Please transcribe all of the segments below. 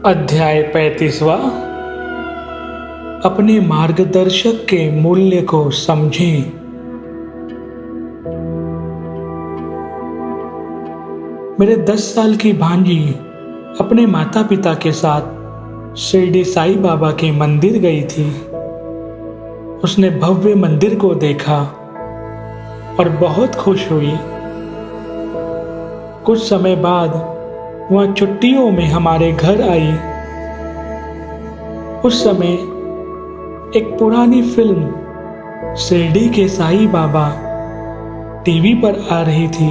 अध्याय 35वां। अपने मार्गदर्शक के मूल्य को समझें। मेरे 10 साल की भांजी अपने माता पिता के साथ शिरडी साईं बाबा के मंदिर गई थी। उसने भव्य मंदिर को देखा और बहुत खुश हुई। कुछ समय बाद वह छुट्टियों में हमारे घर आई। उस समय एक पुरानी फिल्म शिरडी के साईं बाबा टीवी पर आ रही थी।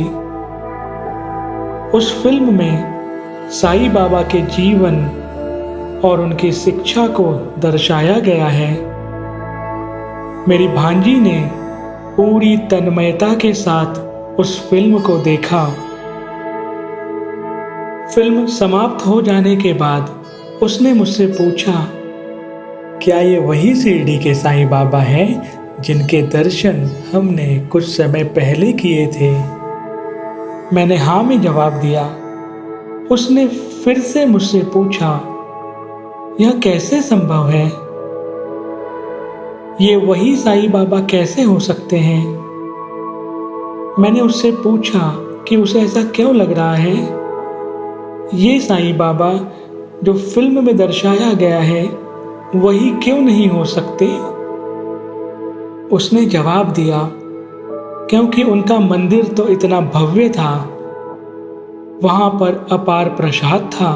उस फिल्म में साईं बाबा के जीवन और उनकी शिक्षा को दर्शाया गया है। मेरी भांजी ने पूरी तन्मयता के साथ उस फिल्म को देखा। फिल्म समाप्त हो जाने के बाद उसने मुझसे पूछा, क्या ये वही शिरडी के साईं बाबा हैं जिनके दर्शन हमने कुछ समय पहले किए थे? मैंने हाँ में जवाब दिया। उसने फिर से मुझसे पूछा, यह कैसे संभव है? ये वही साईं बाबा कैसे हो सकते हैं? मैंने उससे पूछा कि उसे ऐसा क्यों लग रहा है? ये साईं बाबा जो फिल्म में दर्शाया गया है वही क्यों नहीं हो सकते? उसने जवाब दिया, क्योंकि उनका मंदिर तो इतना भव्य था, वहां पर अपार प्रसाद था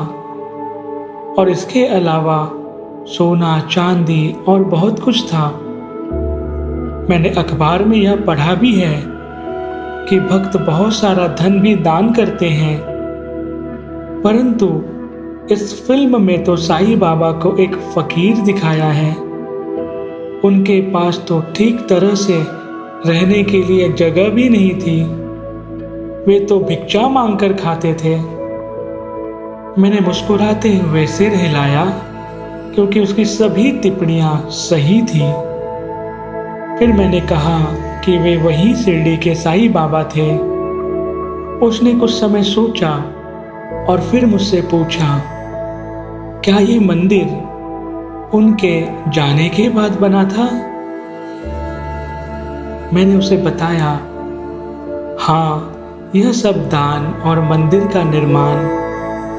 और इसके अलावा सोना चांदी और बहुत कुछ था। मैंने अखबार में यह पढ़ा भी है कि भक्त बहुत सारा धन भी दान करते हैं, परंतु इस फिल्म में तो साईं बाबा को एक फकीर दिखाया है। उनके पास तो ठीक तरह से रहने के लिए जगह भी नहीं थी। वे तो भिक्षा मांगकर खाते थे। मैंने मुस्कुराते हुए सिर हिलाया, क्योंकि उसकी सभी टिप्पणियां सही थी। फिर मैंने कहा कि वे वही शिरडी के साईं बाबा थे। उसने कुछ समय सोचा और फिर मुझसे पूछा, क्या ये मंदिर उनके जाने के बाद बना था? मैंने उसे बताया, हाँ, यह सब दान और मंदिर का निर्माण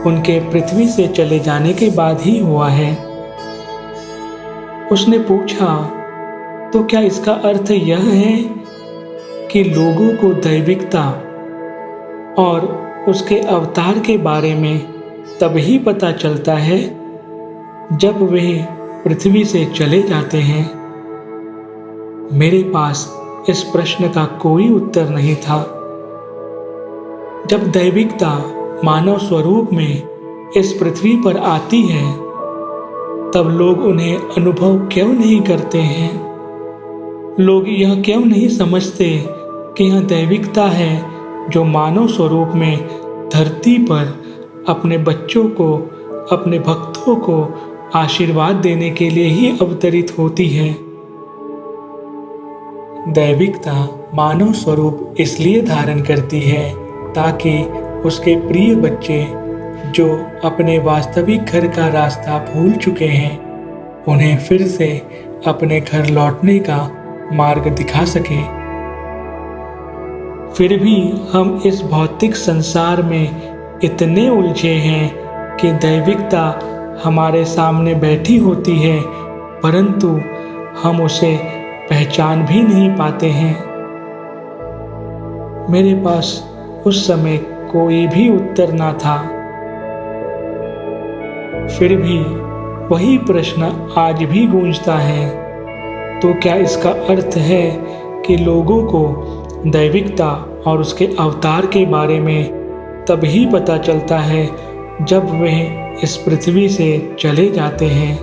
उनके पृथ्वी से चले जाने के बाद ही हुआ है। उसने पूछा, तो क्या इसका अर्थ यह है कि लोगों को दैविकता और उसके अवतार के बारे में तभी पता चलता है जब वे पृथ्वी से चले जाते हैं? मेरे पास इस प्रश्न का कोई उत्तर नहीं था। जब दैविकता मानव स्वरूप में इस पृथ्वी पर आती है, तब लोग उन्हें अनुभव क्यों नहीं करते हैं? लोग यह क्यों नहीं समझते कि यह दैविकता है जो मानव स्वरूप में धरती पर अपने बच्चों को, अपने भक्तों को आशीर्वाद देने के लिए ही अवतरित होती है? दैविकता मानव स्वरूप इसलिए धारण करती है ताकि उसके प्रिय बच्चे जो अपने वास्तविक घर का रास्ता भूल चुके हैं, उन्हें फिर से अपने घर लौटने का मार्ग दिखा सके। फिर भी हम इस भौतिक संसार में इतने उलझे हैं कि दैविकता हमारे सामने बैठी होती है, परंतु हम उसे पहचान भी नहीं पाते हैं। मेरे पास उस समय कोई भी उत्तर ना था। फिर भी वही प्रश्न आज भी गूंजता है। तो क्या इसका अर्थ है कि लोगों को दैविकता और उसके अवतार के बारे में तभी पता चलता है जब वे इस पृथ्वी से चले जाते हैं?